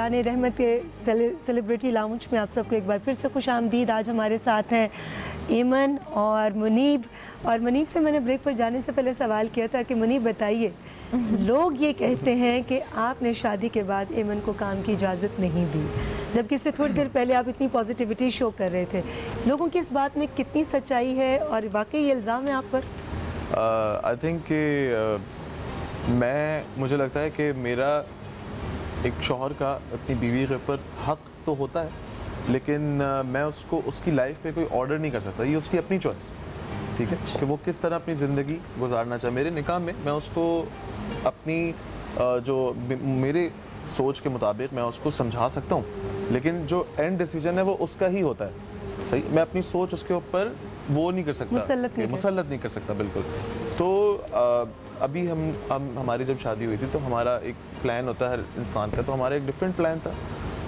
दौरान रहमत के सेलिब्रिटी लाउंज में आप सबको एक बार फिर से खुश आमदीद। आज हमारे साथ हैं एमन और मुनीब। और मुनीब से मैंने ब्रेक पर जाने से पहले सवाल किया था कि मुनीब बताइए, लोग ये कहते हैं कि आपने शादी के बाद एमन को काम की इजाज़त नहीं दी, जबकि इससे थोड़ी देर पहले आप इतनी पॉजिटिविटी शो कर रहे थे। लोगों की इस बात में कितनी सच्चाई है और वाकई ये इल्ज़ाम है आप पर? आई थिंक कि मुझे लगता है कि मेरा एक शौहर का अपनी बीवी के ऊपर हक तो होता है, लेकिन मैं उसको उसकी लाइफ पे कोई ऑर्डर नहीं कर सकता। ये उसकी अपनी चॉइस, ठीक है, कि वो किस तरह अपनी ज़िंदगी गुजारना चाहे। मेरे निकाह में मैं उसको अपनी जो मेरे सोच के मुताबिक मैं उसको समझा सकता हूँ, लेकिन जो एंड डिसीजन है वो उसका ही होता है। सही, मैं अपनी सोच उसके ऊपर वो नहीं कर सकता, मुसल्लत नहीं कर सकता, बिल्कुल। तो अभी हमारी जब शादी हुई थी तो हमारा एक प्लान होता है हर इंसान का, तो हमारा एक डिफरेंट प्लान था।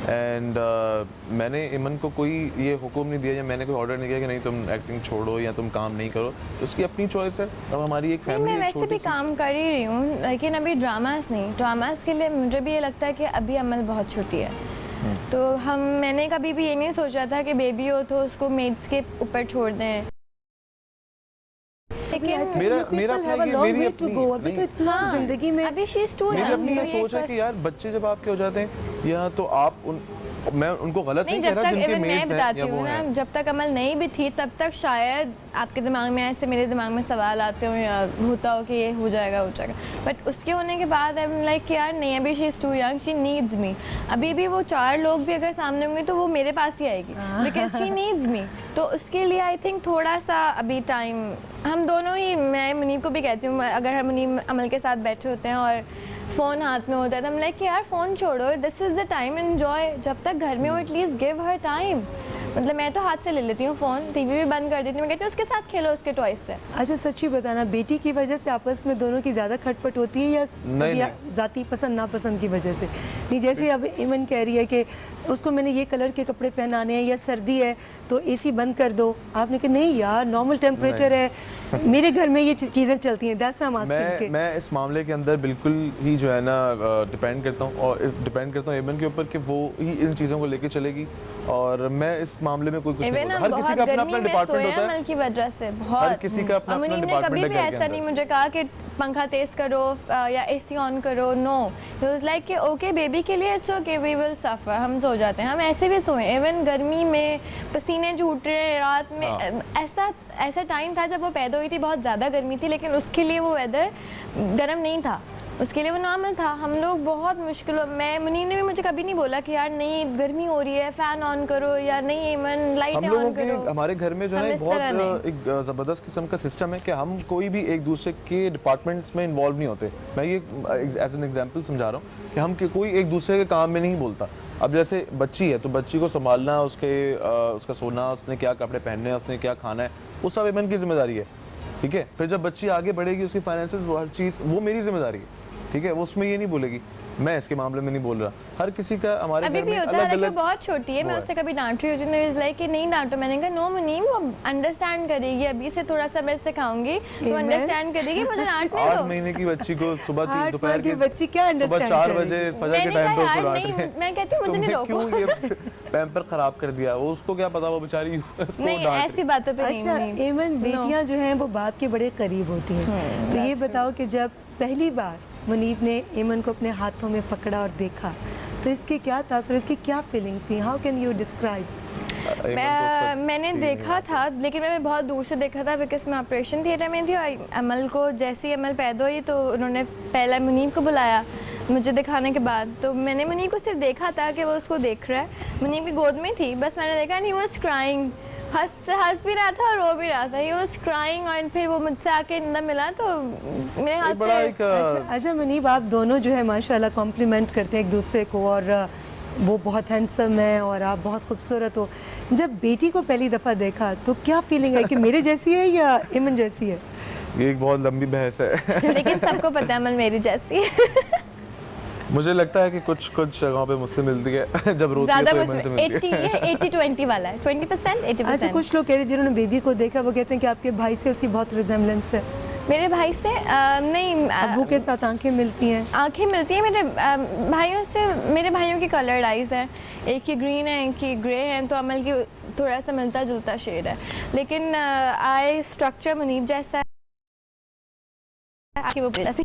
एंड मैंने इमन को कोई ये हुक्म नहीं दिया या मैंने कोई ऑर्डर नहीं किया कि नहीं तुम एक्टिंग छोड़ो या तुम काम नहीं करो, तो उसकी अपनी चॉइस है। अब हमारी एक फैमिली, मैं वैसे भी काम कर ही रही हूँ, लेकिन अभी ड्रामास नहीं। ड्रामास के लिए मुझे भी ये लगता है कि अभी अमल बहुत छोटी है, तो मैंने कभी भी ये नहीं सोचा था कि बेबी हो तो उसको मेड्स के ऊपर छोड़ दें। मेरी जिंदगी में अभी मेरी अपनी सोच है कि यार बच्चे जब आपके हो जाते हैं या तो आप मैं उनको गलत नहीं कह रहा, जिनके मेड्स हैं या वो हैं। जब तक अमल नहीं भी थी तब तक शायद आपके दिमाग में ऐसे मेरे दिमाग में सवाल आते हो या होता हो कि ये हो जाएगा, बट उसके होने के बाद आई एम लाइक यार नहीं, अभी she is too young, she needs me. अभी भी वो 4 लोग भी अगर सामने होंगे तो वो मेरे पास ही आएगी, बिकॉज शी नीड्स मी। तो उसके लिए आई थिंक थोड़ा सा अभी टाइम, हम दोनों ही, मैं मुनीब को भी कहती हूँ, अगर हम मुनीब अमल के साथ बैठे होते हैं और फ़ोन हाथ में होता है तो हम लाइक यार फ़ोन छोड़ो, this is the time, enjoy. जब तक घर में हो एटलीस्ट गिव हर टाइम। मतलब मैं तो हाथ से ले लेती हूँ फ़ोन, टीवी भी बंद कर देती हूँ, मैं कहती हूँ उसके साथ खेलो, उसके टॉयज से। अच्छा सच्ची बताना, बेटी की वजह से आपस में दोनों की ज़्यादा खटपट होती है या ज़ाती पसंद नापसंद की वजह से? नहीं, जैसे अब इमन कह रही है कि उसको मैंने ये कलर के कपड़े पहनाने हैं या सर्दी है तो एसी बंद कर दो, आपने कहा नहीं यार नॉर्मल टेम्परेचर है, मेरे घर में ये चीज़ें चलती हैं। That's why I am asking. मैं इस मामले के अंदर बिल्कुल ही जो है ना डिपेंड करता हूँ इमन के ऊपर कि वो ही इन चीज़ों को लेके चलेगी, और मैं इस मामले में कोई कुछ नहीं बोलता। हर किसी का अपना अपना डिपार्टमेंट होता है, अमल की वजह से बहुत, हर किसी का अपना अपना डिपार्टमेंट है। कभी भी ऐसा नहीं मुझे कहा कि पंखा तेज करो या एसी ऑन करो, नो, ही वाज लाइक कि ओके बेबी के लिए it's okay, we will suffer, हम सो जाते हैं, हम ऐसे भी सोए। इवन गर्मी में पसीने छूट रहे हैं रात में, ऐसा टाइम था जब वो पैदा हुई थी, बहुत ज़्यादा गर्मी थी, लेकिन उसके लिए वो वेदर गर्म नहीं था, उसके लिए वो नॉर्मल था। हम लोग बहुत मुश्किल, मैं मुनीब ने भी मुझे कभी नहीं बोला कि यार नहीं गर्मी हो रही है फ़ैन ऑन करो या नहीं इमन लाइट ऑन करो। हमारे घर में जो है बहुत एक ज़बरदस्त किस्म का सिस्टम है कि हम कोई भी एक दूसरे के डिपार्टमेंट्स में इन्वॉल्व नहीं होते। मैं ये एज एन एग्जांपल समझा रहा हूँ कि हम कोई एक दूसरे के काम में नहीं बोलता। अब जैसे बच्ची है तो बच्ची को संभालना, उसका सोना, उसने क्या कपड़े पहनने हैं, उसने क्या खाना है, वो सब इमन की जिम्मेदारी है, ठीक है। फिर जब बच्ची आगे बढ़ेगी उसकी फाइनेंसेस, वो हर चीज़ वो मेरी जिम्मेदारी है, ठीक है। वो उसमें ये नहीं बोलेगी, मैं इसके मामले में नहीं बोल रहा। हर किसी का हमारे अभी घर भी में होता है, बहुत छोटी है, मैं उससे कभी डांट रही हूँ तो लाइक कि नहीं डांटो, मैंने कहा नो मुनीब वो अंडरस्टैंड करेगी, अभी से थोड़ा सा मैं सिखाऊंगी तो अंडरस्टैंड करेगी, मुझे डांटने दो। 8 महीने की बच्ची को सुबह 3 दोपहर की बच्ची क्या अंडरस्टैंड 4 बजे फजर के टाइम पे उसको डांट रही है। मैं कहती हूँ मुझे नहीं रोको, क्यों ये पैम्पर खराब कर दिया, वो उसको क्या पता, वो बेचारी उसको नहीं ऐसी बातों पे नहीं। अच्छा एमन, बेटियां जो हैं वो बाप के बड़े करीब होती हैं, तो ये बताओ कि जब पहली बार मुनीब ने एमन को अपने हाथों में पकड़ा और देखा तो इसके क्या तासुर, इसकी क्या फीलिंग्स थी? How can you describe? मैंने देखा था, लेकिन मैंने बहुत दूर से देखा था बिकॉज मैं ऑपरेशन थिएटर में थी, और अमल को जैसे ही अमल पैदा हुई तो उन्होंने पहले मुनीब को बुलाया मुझे दिखाने के बाद, तो मैंने मुनीब को सिर्फ देखा था कि वो उसको देख रहा है, मुनीब की गोद में थी, बस मैंने देखा ही वाज क्राइंग, हंस भी रहा था और रो भी रहा था, ही वाज क्राइंग। और फिर वो मुझसे आके इंदा मिला तो मेरे हाथ से। अच्छा मुनीब, आप दोनों जो है माशाल्लाह कॉम्प्लीमेंट करते हैं एक दूसरे को, और वो बहुत हैंडसम है और आप बहुत खूबसूरत हो। जब बेटी को पहली दफ़ा देखा तो क्या फीलिंग है कि मेरे जैसी है या इमन जैसी है? ये एक बहुत लंबी बहस है लेकिन सबको पता है अमल मेरी जैसी है मुझे लगता है कि कुछ जगहों पे मुझसे मिलती है जब रोती है तो इमन से मिलती है। 80-20 वाला है, 20% 80%। अच्छा कुछ लोग कहते हैं जिन्होंने बेबी को देखा वो कहते हैं कि आपके भाई से उसकी बहुत रिजेम्बलेंस है। मेरे भाई से नहीं अब्बू के साथ आंखें मिलती हैं? आंखें मिलती हैं मेरे भाइयों से। मेरे भाइयों की कलर्ड आइज़ हैं, एक की ग्रीन है, एक की ग्रे है, तो अमल की थोड़ा सा मिलता जुलता शेड है, लेकिन आई स्ट्रक्चर मुनीब जैसा है कि वो जैसे।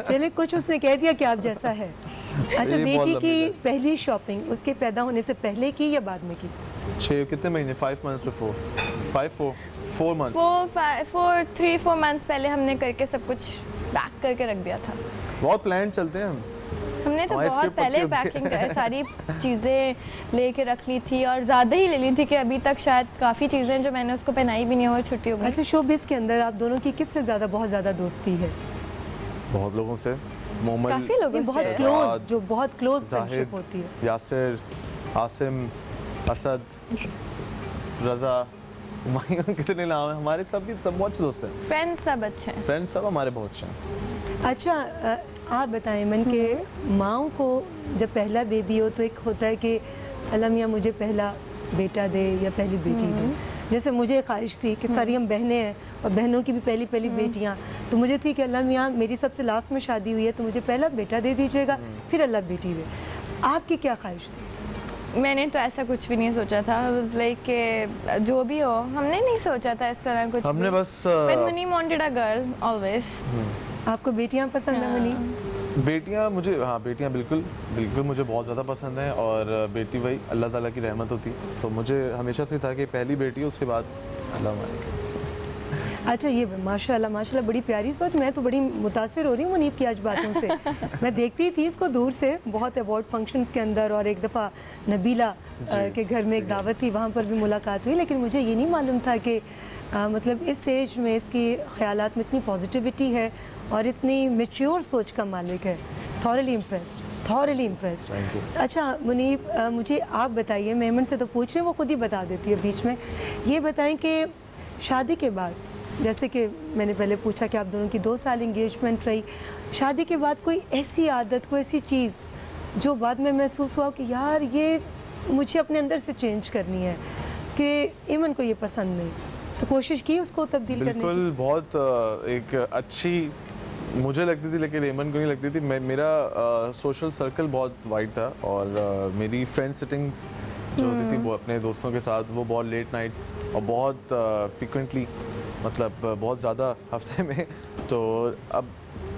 चलिए, कुछ उसने कह दिया कि आप जैसा है। अच्छा, ये बहुत बेटी लंबी की बात। पहली शॉपिंग उसके पैदा होने से पहले की या बाद में की? 6 कितने महीने? 5 months before 4 months 4 मंथ्स पहले हमने करके सब कुछ पैक करके रख दिया था। बहुत प्लान चलते हैं हम। हमने तो हमारी बहुत script पहले पक्की होती है। पैकिंग सारी चीज़ें लेके रख ली थी, और ज़्यादा ही ले ली थी कि अभी तक शायद काफ़ी चीज़ें जो मैंने उसको पहनाई भी नहीं हो, छुट्टी हो गई। अच्छा, शोबिस के अंदर आप दोनों की किससे ज़्यादा बहुत ज़्यादा दोस्ती है? बहुत लोगों से, मोमल, काफ़ी ये लोगों बहुत से। क्लोज, जो बहुत क्लोज जाहिद, फ्रेंडशिप होती है। यासिर, आसिम, असद, रज़ा, हुमायूं, कितने नाम हैं हमारे। सब बहुत अच्छे दोस्त हैं, फ्रेंड्स सब अच्छे हैं। फ्रेंड्स सब हमारे बहुत अच्छे हैं। अच्छा, आप बताएं मन के माँओं को जब पहला बेबी हो तो एक होता है कि अल्लाह मियाँ मुझे पहला बेटा दे या पहली बेटी दे। जैसे मुझे ख्वाहिश थी कि सारी हम बहनें हैं और बहनों की भी पहली पहली बेटियाँ, तो मुझे थी कि अल्लाह मियाँ मेरी सबसे लास्ट में शादी हुई है तो मुझे पहला बेटा दे दीजिएगा, फिर अल्लाह बेटी दे। आपकी क्या ख्वाहिश थी? मैंने तो ऐसा कुछ भी नहीं सोचा था। लाइक कि जो भी हो, हमने नहीं सोचा था इस तरह कुछ हमने भी। बस But Munib wanted a girl always। आपको बेटियाँ पसंद है मनी? बेटियां मुझे, हाँ बेटियां बिल्कुल बिल्कुल मुझे बहुत ज़्यादा पसंद हैं, और बेटी वही अल्लाह ताला की रहमत होती है, तो मुझे हमेशा से था कि पहली बेटी हो, उसके बाद अल्लाह मालिक। अच्छा, ये माशाल्लाह माशाल्लाह बड़ी प्यारी सोच। मैं तो बड़ी मुतासिर हो रही हूँ मुनीब की आज बातों से। मैं देखती थी इसको दूर से बहुत अवार्ड फंक्शंस के अंदर, और एक दफ़ा नबीला के घर में एक दावत थी, वहाँ पर भी मुलाकात हुई, लेकिन मुझे ये नहीं मालूम था कि मतलब इस एज में इसकी ख्यालात में इतनी पॉजिटिविटी है और इतनी मेच्योर सोच का मालिक है। Thoroughly impressed. अच्छा मुनीब, मुझे आप बताइए, मेमन से तो पूछ रहे हैं, वो खुद ही बता देती है बीच में। ये बताएं कि शादी के बाद, जैसे कि मैंने पहले पूछा कि आप दोनों की 2 साल इंगेजमेंट रही, शादी के बाद कोई ऐसी आदत, कोई ऐसी चीज़ जो बाद में महसूस हुआ कि यार ये मुझे अपने अंदर से चेंज करनी है, कि ईमन को ये पसंद नहीं, तो कोशिश की उसको तब्दील करने की? बिल्कुल, बहुत एक अच्छी मुझे लगती थी, लेकिन रेमन को नहीं लगती थी। मेरा सोशल सर्कल बहुत वाइड था, और मेरी फ्रेंड सिटिंग जो होती थी वो अपने दोस्तों के साथ, वो बहुत लेट नाइट्स और बहुत फ्रिक्वेंटली, मतलब बहुत ज़्यादा हफ्ते में। तो अब,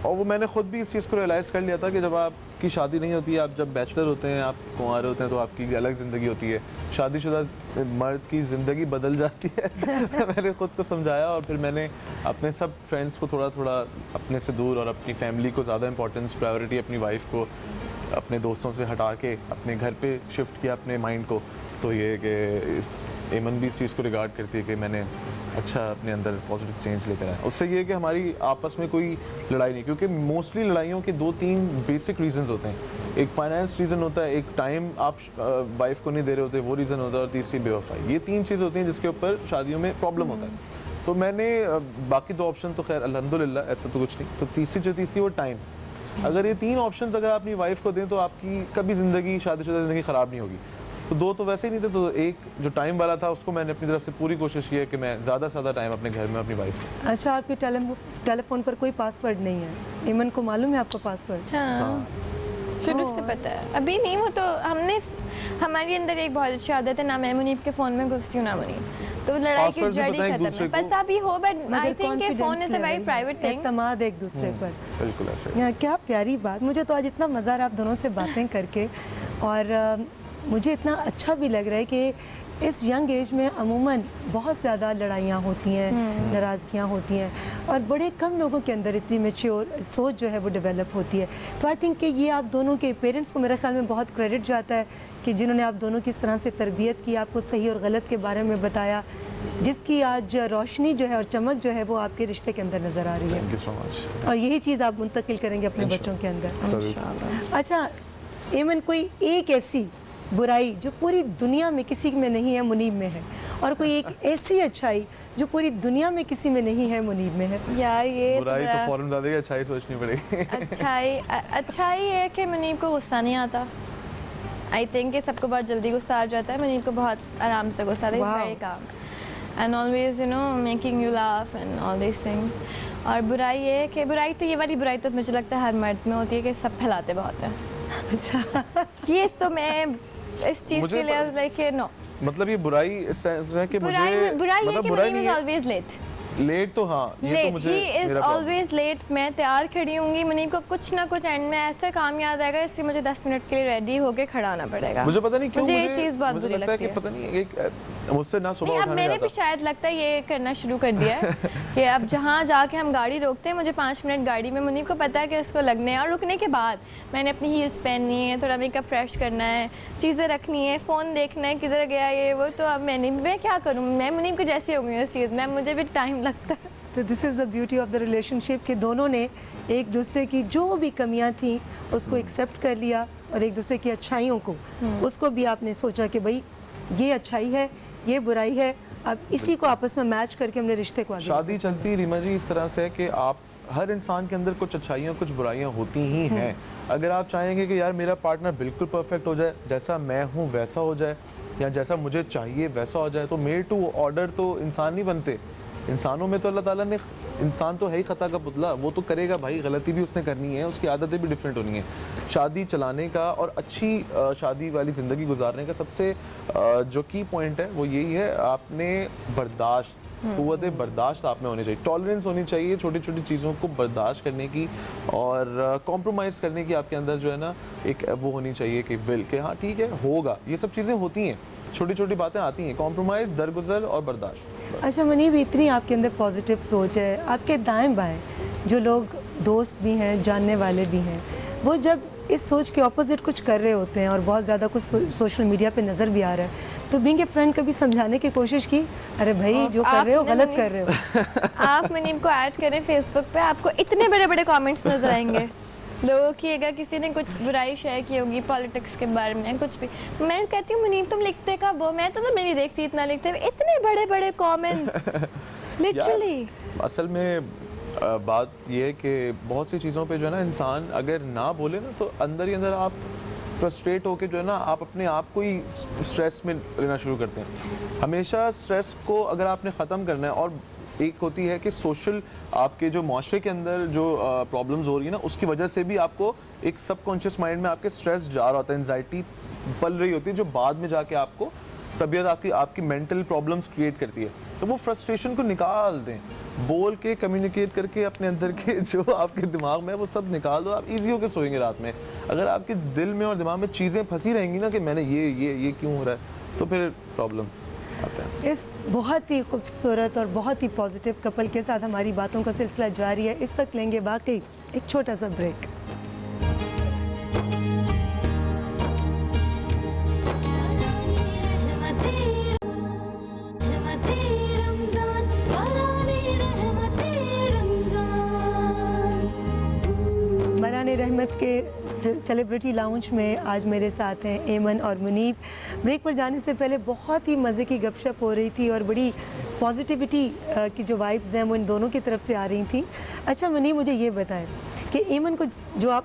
और वो मैंने ख़ुद भी इस चीज़ को रियलाइज़ कर लिया था कि जब आपकी शादी नहीं होती है, आप जब बैचलर होते हैं, आप कुंवारे होते हैं, तो आपकी अलग ज़िंदगी होती है। शादीशुदा मर्द की ज़िंदगी बदल जाती है। मैंने ख़ुद को समझाया, और फिर मैंने अपने सब फ्रेंड्स को थोड़ा थोड़ा अपने से दूर, और अपनी फैमिली को ज़्यादा इंपॉर्टेंस, प्रायोरिटी अपनी वाइफ को अपने दोस्तों से हटा के अपने घर पे शिफ्ट किया अपने माइंड को। तो ये कि एमन भी इस चीज़ को रिगार्ड करती है कि मैंने अच्छा अपने अंदर पॉजिटिव चेंज लेकर आया। उससे ये है कि हमारी आपस में कोई लड़ाई नहीं, क्योंकि मोस्टली लड़ाइयों के 2-3 बेसिक रीजंस होते हैं। एक फाइनेंस रीज़न होता है, एक टाइम आप वाइफ को नहीं दे रहे होते वो रीज़न होता है, और तीसरी बेवफाई। ये 3 चीज़ होती हैं जिसके ऊपर शादियों में प्रॉब्लम होता है। तो मैंने बाकी 2 ऑप्शन तो खैर अल्हम्दुलिल्लाह ऐसा तो कुछ नहीं, तो तीसरी वो टाइम। अगर ये 3 ऑप्शंस अगर अपनी वाइफ को दें तो आपकी कभी ज़िंदगी, शादीशुदा ज़िंदगी ख़राब नहीं होगी। तो 2 तो वैसे ही नहीं थे, तो एक जो टाइम वाला था उसको मैंने अपनी तरफ से पूरी कोशिश की है कि मैं ज़्यादा से ज़्यादा टाइम अपने घर में अपनी वाइफ को। अच्छा, आपके टेलीफोन पर कोई पासवर्ड नहीं है? ईमन को मालूम है आपका पासवर्ड? हाँ, शुरू से पता है। अभी नहीं, वो तो हमारे अंदर एक बहुत अच्छी आदत है, ना मैं मुनीब के फ़ोन में घुसती हूँ ना मुनीब, तो लड़ाई की Passwords भी जड़ पता है ही एक खत्म दूसरे है। को। पता भी हो, बट आई थिंक कि phone is a very private thing. एतमाद एक दूसरे पर। बिल्कुल ऐसे। क्या प्यारी बात। मुझे तो आज इतना मज़ा आ रहा है आप दोनों से बातें करके, और मुझे इतना अच्छा भी लग रहा है कि इस यंग एज में अमूमन बहुत ज़्यादा लड़ाइयाँ होती हैं, नाराज़गियाँ होती हैं, और बड़े कम लोगों के अंदर इतनी मैच्योर सोच जो है वो डेवलप होती है। तो आई थिंक कि ये आप दोनों के पेरेंट्स को मेरे ख्याल में बहुत क्रेडिट जाता है कि जिन्होंने आप दोनों की इस तरह से तरबियत की, आपको सही और गलत के बारे में बताया, जिसकी आज रोशनी जो है और चमक जो है वो आपके रिश्ते के अंदर नज़र आ रही है, थैंक यू सो मच। और यही चीज़ आप मुंतकिल करेंगे अपने बच्चों के अंदर। अच्छा ईमन, कोई एक ऐसी बुराई जो पूरी दुनिया में किसी में नहीं है मुनीब में है, और कोई एक ऐसी अच्छाई जो पूरी दुनिया में किसी में नहीं है मुनीब में है? यार ये बुराई तो फौरन बता देगी, अच्छाई सोचनी पड़ेगी। अच्छाई है कि मुनीब को गुस्सा नहीं आता। आई थिंक कि सबको बहुत जल्दी गुस्सा आ जाता है, मुनीब को बहुत आराम से गुस्सा आता है। Wow. Very calm and always you know making you laugh and all this things. और बुराई ये है कि बुराई तो ये वाली बुराई तो मुझे लगता है हर मर्द में होती है कि सब फैलाते बहुत हैं। अच्छा ये तो मैं इस चीज़ मुझे के लिए लाइक नो मतलब ये बुराई इस सेंस है कि बुराई मुझे बुराई ये मतलब कि बुराई मुनीब नहीं इज है, ऑलवेज लेट लेट तो हाँ ये तो लेट मुझे ही इज मेरा problem। Always late. मैं तैयार खड़ी होंगी, मुनीब को कुछ ना कुछ एंड में ऐसा काम याद आएगा इसलिए मुझे 10 मिनट के लिए रेडी होके खड़ा होना पड़ेगा। मुझे पता नहीं क्यों मुझे ये चीज़ बहुत बुरी लगता है लगती कि है। पता नहीं एक मुझसे ना सुबह नहीं, अब उठाने मैंने भी जाता। शायद लगता है ये करना शुरू कर दिया है कि अब जहाँ जाके हम गाड़ी रोकते हैं मुझे 5 मिनट गाड़ी में, मुनीब को पता है कि उसको लगने हैं और रुकने के बाद मैंने अपनी हील्स पहननी है, थोड़ा मेकअप फ्रेश करना है, चीज़ें रखनी है, फ़ोन देखना है किधर गया ये वो, तो अब मैं क्या करूँ, मैं मुनीब को जैसी हो गई हूँ उस चीज़ में, मुझे भी टाइम लगता है। तो this is the beauty of the relationship कि दोनों ने एक दूसरे की जो भी कमियां थी उसको एक्सेप्ट कर लिया और एक दूसरे की अच्छाइयों को उसको भी आपने सोचा कि भाई ये अच्छाई है ये बुराई है, अब इसी को आपस में मैच करके हमने रिश्ते को आगे शादी चलती रीमा जी इस तरह से है कि आप हर इंसान के अंदर कुछ अच्छाइयाँ कुछ बुराइयाँ होती ही हैं। अगर आप चाहेंगे कि यार मेरा पार्टनर बिल्कुल परफेक्ट हो जाए, जैसा मैं हूँ वैसा हो जाए या जैसा मुझे चाहिए वैसा हो जाए, तो मेड टू ऑर्डर तो इंसान नहीं बनते। इंसानों में तो अल्लाह ताला ने, इंसान तो है ही खता का पुतला, वो तो करेगा भाई, गलती भी उसने करनी है, उसकी आदतें भी डिफरेंट होनी है। शादी चलाने का और अच्छी शादी वाली ज़िंदगी गुजारने का सबसे जो की पॉइंट है वो यही है, आपने बर्दाश्त, क़ुव्वत बर्दाश्त आप में होनी चाहिए, टॉलरेंस होनी चाहिए छोटी छोटी चीज़ों को बर्दाश्त करने की और कॉम्प्रोमाइज़ करने की आपके अंदर जो है ना एक वो होनी चाहिए कि विल के हाँ ठीक है होगा, ये सब चीज़ें होती हैं, छोटी छोटी बातें आती हैं, कॉम्प्रोमाइज़, दरगुजर और बर्दाश्त। अच्छा मुनीब, इतनी आपके अंदर पॉजिटिव सोच है, आपके दाएं बाएं जो लोग दोस्त भी हैं जानने वाले भी हैं, वो जब इस सोच के ऑपोजिट कुछ कर रहे होते हैं और बहुत ज़्यादा कुछ सोशल मीडिया पे नज़र भी आ रहा है, तो बीइंग ए फ्रेंड कभी समझाने की कोशिश की, अरे भाई जो कर रहे हो गलत कर रहे हो। आप मुनीब को ऐड करें फेसबुक पे, आपको इतने बड़े बड़े कमेंट्स नजर आएंगे लोगों की, अगर किसी ने कुछ बुराई शेयर की होगी पॉलिटिक्स के बारे में कुछ भी, मैं कहती हूँ मुनीब तुम लिखते कब हो, मैं तो मेरी देखती इतना लिखते, इतने बड़े बड़े कमेंट्स लिटरली। असल में बात ये है कि बहुत सी चीज़ों पे जो है ना इंसान अगर ना बोले ना तो अंदर ही अंदर आप फ्रस्ट्रेट होके जो है ना आप अपने आप को ही स्ट्रेस में लेना शुरू करते हैं। हमेशा स्ट्रेस को अगर आपने ख़त्म करना है, और एक होती है कि सोशल आपके जो माशरे के अंदर जो प्रॉब्लम्स हो रही है ना उसकी वजह से भी आपको एक सबकॉन्शियस माइंड में आपके स्ट्रेस जा रहा होता है, एंजाइटी पल रही होती है जो बाद में जाके आपको तबीयत आपकी मेंटल प्रॉब्लम्स क्रिएट करती है। तो वो फ्रस्ट्रेशन को निकाल दें, बोल के कम्युनिकेट करके अपने अंदर के जो आपके दिमाग में है वो सब निकाल दो, आप इजी होकर सोएंगे रात में। अगर आपके दिल में और दिमाग में चीज़ें फंसी रहेंगी ना कि मैंने ये क्यों हो रहा है, तो फिर प्रॉब्लम्स आते हैं। इस बहुत ही खूबसूरत और बहुत ही पॉजिटिव कपल के साथ हमारी बातों का सिलसिला जारी है। इस वक्त लेंगे वाकई एक छोटा सा ब्रेक। मराने रहमत के सेलिब्रिटी लाउंज में आज मेरे साथ हैं एमन और मुनीब। ब्रेक पर जाने से पहले बहुत ही मज़े की गपशप हो रही थी और बड़ी पॉजिटिविटी की जो वाइब्स हैं वो इन दोनों की तरफ से आ रही थी। अच्छा मुनीब, मुझे ये बताएं कि एमन को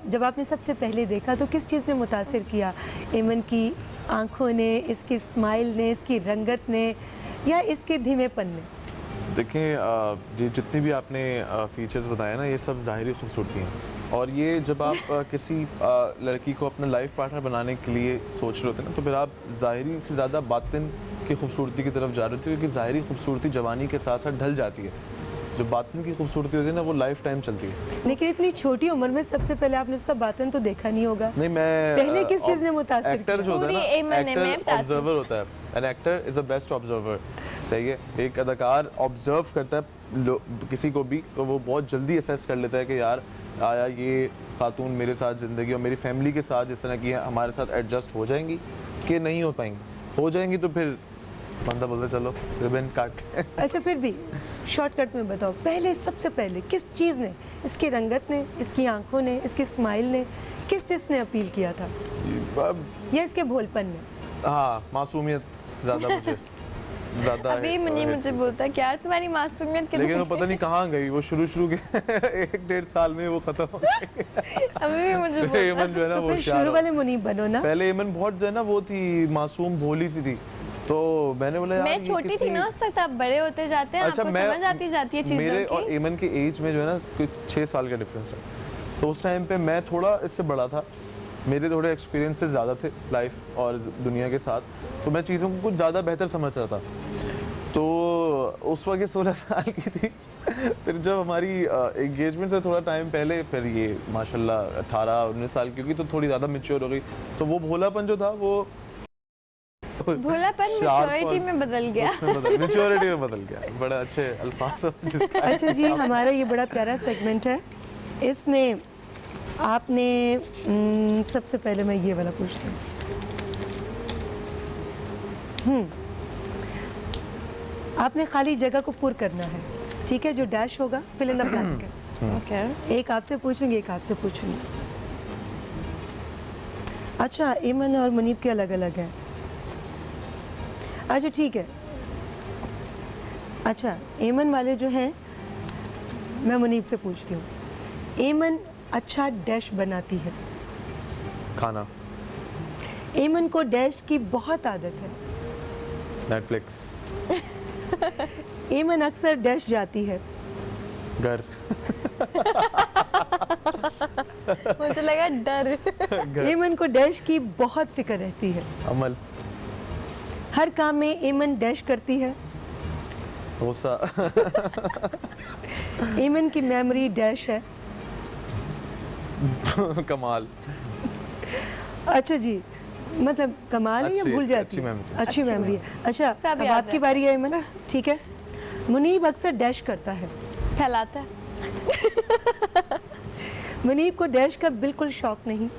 जब आपने सबसे पहले देखा तो किस चीज़ ने मुतासिर किया? एमन की आँखों ने, इसकी स्माइल ने, इसकी रंगत ने, या इसके धीमेपन ने? देखें ये जितनी भी आपने फीचर्स बताए ना ये सब ज़ाहिरी खूबसूरती हैं, और ये जब आप किसी लड़की को अपना लाइफ पार्टनर बनाने के लिए सोच रहे होते हैं ना तो फिर आप ज़ाहिरी से ज़्यादा बातिन की खूबसूरती की तरफ जा रहे होते हो, क्योंकि ज़ाहिरी खूबसूरती जवानी के साथ साथ ढल जाती है, जो बातिन की खूबसूरती होती है ना वो लाइफ टाइम चलती है। लेकिन इतनी छोटी उम्र में सबसे पहले आपने उसका बातन तो देखा नहीं होगा। नहीं, मैं पहले किस चीज़ ने मुतासिर एक्टर जो होता है ना, एक्टर ऑब्जर्वर होता है, an actor is the best observer. सही है, एक अदाकार ऑब्जर्व करता है किसी को भी तो वो बहुत जल्दी असेस कर लेता है कि यार आया ये खातून मेरे साथ ज़िंदगी और मेरी फैमिली के साथ जिस तरह की है हमारे साथ एडजस्ट हो जाएंगी कि नहीं हो पाएंगी, हो जाएंगी तो फिर बंदा बोलता चलो रिबन काट के। अच्छा फिर भी शॉर्टकट में बताओ, पहले सबसे पहले किस चीज़ ने, इसकी रंगत ने, इसकी आंखों ने, इसकी स्माइल ने, किस चीज़ ने अपील किया था, या इसके भोलपन ने? हाँ, मासूमियत ज़्यादा मुझे ज़्यादा अभी मुझे बोलता है कि यार तुम्हारी मासूमियत के, लेकिन वो पता नहीं कहाँ गई, वो शुरू के 1-1.5 साल में वो खत्म हो गई। अभी भी मुझे एमन जो है ना तो वो फिर शुरू वाले मुनीब बनो ना। पहले एमन बहुत जो है ना वो थी मासूम भोली सी थी, तो मैंने बोला यार मैं ये छोटी थी कितनी- ना उस वक्त, आप बड़े होते जाते हैं, आपको समझ आती जाती है मेरे चीज़ों और की। एमन के एज में जो है ना कुछ 6 साल का डिफरेंस है, तो उस टाइम पे मैं थोड़ा इससे बड़ा था, मेरे थोड़े एक्सपीरियंसेस ज़्यादा थे लाइफ और दुनिया के साथ, तो मैं चीज़ों को कुछ ज़्यादा बेहतर समझ रहा था। तो उस वक्त ये 16 साल की थी। फिर जब हमारी एंगेजमेंट से थोड़ा टाइम पहले फिर ये माशाल्लाह 18-19 साल की होगी, तो थोड़ी ज़्यादा मैच्योर हो गई, तो वो भोलापन जो था वो भोलापन Sharp मैच्योरिटी और- में बदल गया। मैच्योरिटी में बदल गया। बड़ा अच्छे अल्फाज जिसका अच्छा जी, हमारा ये बड़ा प्यारा सेगमेंट है, इसमें आपने सबसे पहले मैं ये वाला पूछती हूँ। आपने खाली जगह को पुर करना है, ठीक है, जो डैश होगा फिल इन द ब्लैंक है। ओके, एक आपसे पूछूंगी, एक आपसे पूछूंगी। अच्छा, ईमन और मुनीब के अलग अलग हैं। अच्छा ठीक है। अच्छा, ईमन वाले जो हैं, मैं मुनीब से पूछती हूँ। ईमन अच्छा डैश बनाती है। खाना, ईमन को डैश की बहुत आदत है। नेटफ्लिक्स, ईमन अक्सर डैश जाती है। घर, मुझे लगा डर। ईमन को डैश की बहुत फिक्र रहती है। अमल, हर काम में ईमन डैश करती है। गुस्सा, ईमन की मेमोरी डैश है। कमाल, अच्छा जी, मतलब कमाल है या अच्छी- भूल जाती अच्छी है? memory। अच्छी मेमोरी है। अच्छा, सब अब याद आपकी है। बारी है ईमन, ठीक है। मुनीब अक्सर डैश करता है। फैलाता है। मुनीब को डैश का बिल्कुल शौक नहीं।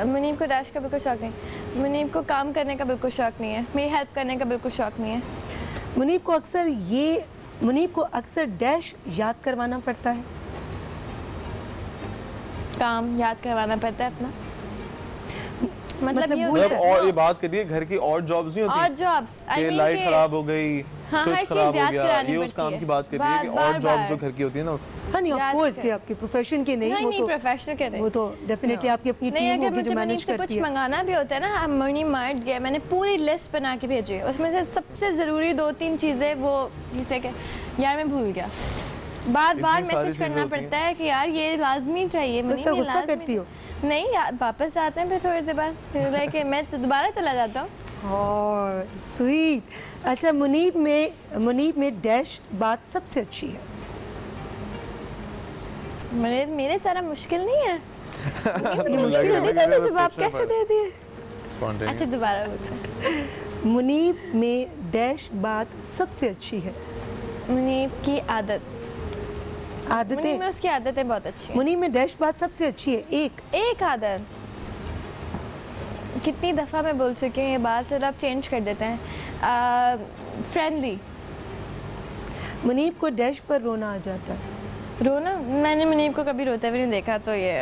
मुनीब को डैश का बिल्कुल शौक नहीं, मुनीब को काम करने का बिल्कुल शौक नहीं है, मेरी हेल्प करने का बिल्कुल शौक नहीं है। मुनीब को अक्सर डैश याद करवाना पड़ता है। काम याद करवाना पड़ता है अपना, मतलब ये भूल होता मतलब है और ये बात करिए घर की और जॉब्स नहीं और होती जॉब्स कि लाइट खराब हो गई, हाँ, स्विच हर चीज़ खराब हो याद गया, करानी ये उस पड़ती काम है। की बात कर रही है कि और बार-बार। जॉब्स जो घर की होती है ना उस हाँ नहीं, ऑफ याद कोर्स कर- थे आपके प्रोफेशन की नहीं, नहीं वो नहीं तो प्रोफेशनल के वो तो डेफिनेटली आपकी अपनी नहीं, टीम अगर होगी जो मुझे मैनेज मुनीब से कुछ करती है। मंगाना भी होता है ना, हम मनी मार्ट गए, मैंने पूरी लिस्ट बना के भेजी है, उसमें से सबसे ज़रूरी 2-3 चीज़ें वो जैसे कि यार मैं भूल गया, बार बार इतनी सारी मैसेज चीज़ें करना होती हैं। पड़ता है कि यार ये लाजमी चाहिए, तो मुनीब उससे ये गुस्सा लाज़मी करती हो? चाहिए। नहीं यार, वापस आते हैं फिर थोड़ी देर बाद, फिर लाइक मैं तो दोबारा चला जाता हूँ। और स्वीट। अच्छा, मुनीब में डैश बात सबसे अच्छी है। मेरे तरह मुश्किल नहीं है, ये मुश्किल लग है। रहा है जल्दी कि जवाब सोचना कैसे पड़ा। दे दिए? Spontaneous। अच्छा दोबारा पूछो। मुनीब में डैश बात सबसे अच्छी है। मुनीब की आदत, मुनीब में आदतें, उसकी आदतें बहुत अच्छी हैं। मुनीब में डैश बात सबसे अच्छी है। एक आदत, कितनी दफ़ा मैं बोल चुकी हूँ ये बात, चलो आप चेंज कर देते हैं। फ्रेंडली। मुनीब को डैश पर रोना आ जाता है। रोना, मैंने मुनीब को कभी रोते हुए नहीं देखा, तो ये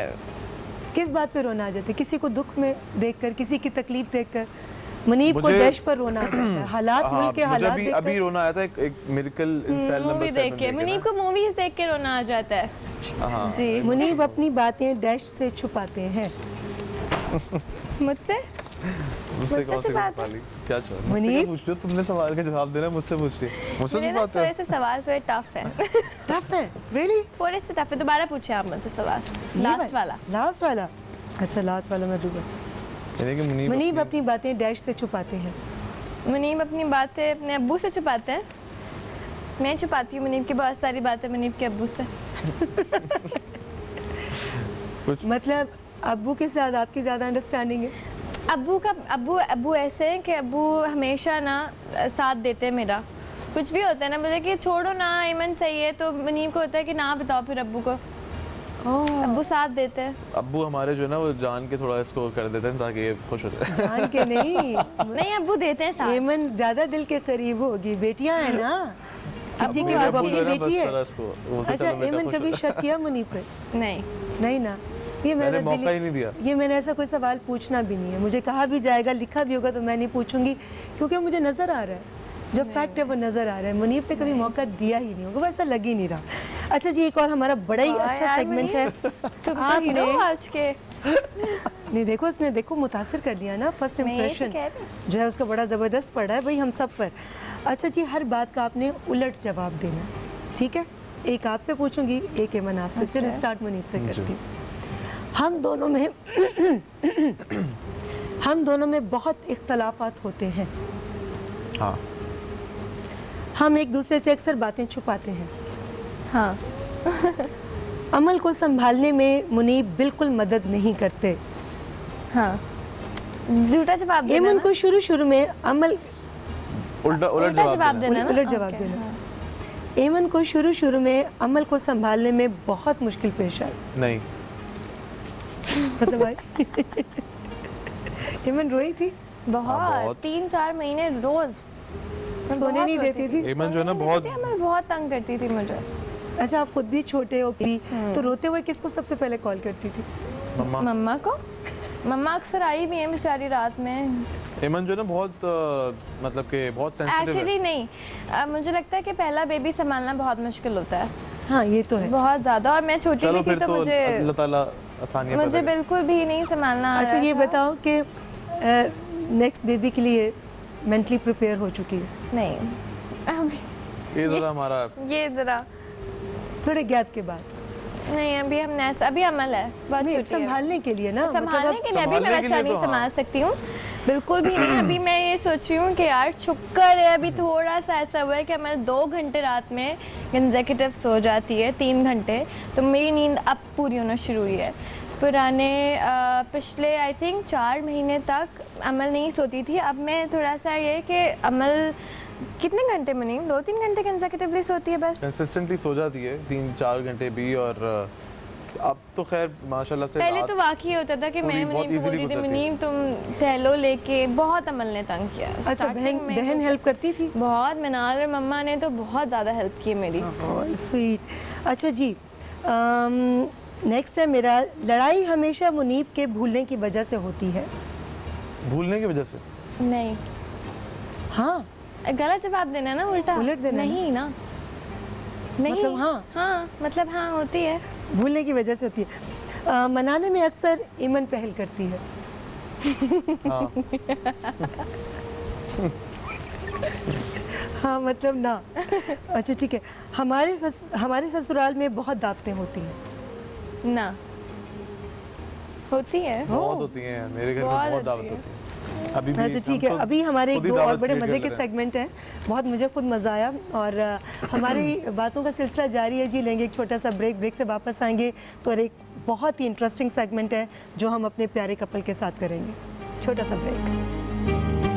किस बात पे रोना आ जाता है? किसी को दुख में देखकर, किसी की तकलीफ देखकर मुनीब को मुझे- डैश पर रोना आ जाता है। हालात, हाँ, मुल्क के मुझे हालात अभी देखकर। रोना आया था, एक miracle in cell number movie 7 देख के, मुनीब को मूवीज देख के रोना आ जाता है। हाँ, जी, मुनीब अपनी बातें डैश से छुपाते हैं। मुझसे मुझसे कौन सी बात बात है? क्या चाहो मुझसे मुनीब? क्या पूछ रही हो? तुमने सवाल का जवाब देना है, मुझसे पूछ रही हो। मुझसे मेरे से ना बात थोड़े है। से सवाल थोड़े टफ है। टफ है, रियली? थोड़े से टफ है, दोबारा पूछे आप मुझसे सवाल, लास्ट वाला। लास्ट वाला? अच्छा, लास्ट वाला मैं दूंगा। यानी कि मुनीब अपनी बातें डैश से छुपाते हैं। मुनीब अपनी बातें अपने अब्बू से छुपाते हैं, मैं छुपाती हूँ मुनीब की बहुत सारी बातें मुनीब के अब्बू से। मतलब अब्बू के साथ आपकी ज़्यादा अंडरस्टैंडिंग है? अब्बू ऐसे हैं कि अब्बू हमेशा ना साथ देते हैं मेरा, कुछ भी होता है ना मुझे कि छोड़ो ना ईमन सही है, तो मुनीब को होता है कि ना बताओ फिर अब्बू को, ओह, अब्बू साथ देते हैं। अब्बू हमारे जो है ना वो जान के थोड़ा इसको कर देते हैं ताकि ये खुश हो जाए। जान के नहीं। नहीं अब्बू देते हैं साथ। ईमन ज़्यादा दिल के करीब होगी, बेटियां हैं ना, किसी की मेरे वो अब्बू जो अपनी है ना, बेटी बस है। जरा इसको वो तो अच्छा, चलो बेटा ईमन खुश हो कभी जाए। शक किया मुनीब पे? नहीं, नहीं ना, ये मैंने मेरा मौका ही नहीं दिया। ये मैंने ऐसा कोई सवाल पूछना भी नहीं है। मुझे कहा भी जाएगा, लिखा भी होगा तो मैं नहीं पूछूंगी, क्योंकि मुझे नज़र आ रहा है जो फैक्ट है वो नज़र आ रहा है। मुनीब ने कभी मौका दिया ही नहीं होगा, वैसा लग ही नहीं रहा। अच्छा जी, एक और हमारा बड़ा ही वाह अच्छा यार, सेगमेंट है। तुम तो हीरो हो आज के। नहीं देखो, उसने देखो मुतासिर कर लिया ना, फर्स्ट मैं यही तो इम्प्रेशन कह रही जो है उसका बड़ा ज़बरदस्त पड़ा है भाई हम सब पर। अच्छा जी, हर बात का आपने उलट जवाब देना, ठीक है? एक आपसे पूछूंगी, एक एमन आपसे। चलिए स्टार्ट मुनीब से करती हूँ। हम दोनों में बहुत इख्तलाफात होते हैं। हाँ। हम एक दूसरे से अक्सर बातें छुपाते हैं। हाँ। अमल को संभालने में मुनीब बिल्कुल मदद नहीं करते। हाँ, झूठा जवाब देना एमन ना? को शुरू में अमल उल्टा उल्टा जवाब देना ना? उलट जवाब ओके, देना। हाँ। एमन को शुरू में अमल को संभालने में बहुत मुश्किल पेश आई। नहीं। मतलब आई एमन रोई थी, बहुत बहुत। 3-4 महीने रोज मैं सोने बहुत नहीं रोती देती थी। एमन जो है ना सोने नहीं बहुत देती थी, अमल बहुत तंग करती थी मुझे। अच्छा, आप खुद भी छोटे हो भी, तो रोते हुए किसको सबसे पहले कॉल करती थी? मम्मा। मम्मा को। मम्मा अक्सर आई भी है बेचारी रात में। एमन जो है ना बहुत मतलब कि बहुत सेंसिटिव है। एक्चुअली नहीं, मुझे लगता है कि पहला बेबी संभालना बहुत मुश्किल होता है, हाँ ये तो है। बहुत ज़्यादा। और मैं छोटी चलो भी थी फिर तो तो मुझे अल्लाह ताला आसानियां मुझे पैदा करे। बिल्कुल भी नहीं संभालना आ अच्छा रहा ये था। बताओ कि नेक्स्ट बेबी के लिए मेंटली प्रिपेयर हो चुकी है? नहीं अभी ये ज़रा हमारा ये ज़रा थोड़े गैप के बाद? नहीं, अभी हमने ऐसा, अभी अमल है, बहुत नहीं, छोटी है। संभालने के लिए ना, संभालने मतलब के लिए अभी मैं संभालने के बच्चा लिए नहीं तो हाँ। संभाल सकती हूँ, बिल्कुल भी नहीं। अभी मैं ये सोच रही हूँ कि यार शुक्र है अभी थोड़ा सा ऐसा हुआ है कि मैं 2 घंटे रात में कंसेक्यूटिव सो जाती है, 3 घंटे, तो मेरी नींद अब पूरी होना शुरू हुई है। पुराने पिछले आई थिंक 4 महीने तक अमल नहीं सोती थी। अब मैं थोड़ा सा ये कि अमल कितने घंटे में नहीं, 2-3 घंटे कंसेक्यूटिवली सोती है बस। कंसिस्टेंटली सो जाती है 3-4 घंटे भी। और अब तो खैर माशाल्लाह से पहले रात तो वाकई होता था कि मैं पूरी बहुत मुनीब को easily बोलती थी गुजरती है। मुनीब तुम टहलो लेके, बहुत अमल ने तंग किया। अच्छा, Starting में बहन तो हेल्प करती थी? बहुत, मिनाल और मम्मा ने तो बहुत ज़्यादा हेल्प की है मेरी। स्वीट। अच्छा जी, नेक्स्ट है मेरा, लड़ाई हमेशा मुनीब के भूलने की वजह से होती है। भूलने की वजह से। नहीं, हाँ गलत जवाब देना ना, उल्टा उलट देना ना। नहीं ना, नहीं मतलब हाँ। हाँ मतलब हाँ होती है। भूलने की वजह से होती है। मनाने में अक्सर ईमन पहल करती है। हाँ। हाँ मतलब ना। अच्छा ठीक है, हमारे ससुराल में बहुत दावतें होती हैं। ना, होती है। बहुत होती हैं मेरे घर में, बहुत बहुत दावत होती है। होती है। अभी भी अच्छा ठीक है, हम तो अभी हमारे एक खुद ही दो और दावत बड़े create मज़े कर के रहे हैं। सेगमेंट हैं, बहुत मुझे खुद मज़ा आया। और हमारी बातों का सिलसिला जारी है जी। लेंगे एक छोटा सा ब्रेक से वापस आएंगे तो और एक बहुत ही इंटरेस्टिंग सेगमेंट है जो हम अपने प्यारे कपल के साथ करेंगे। छोटा सा ब्रेक।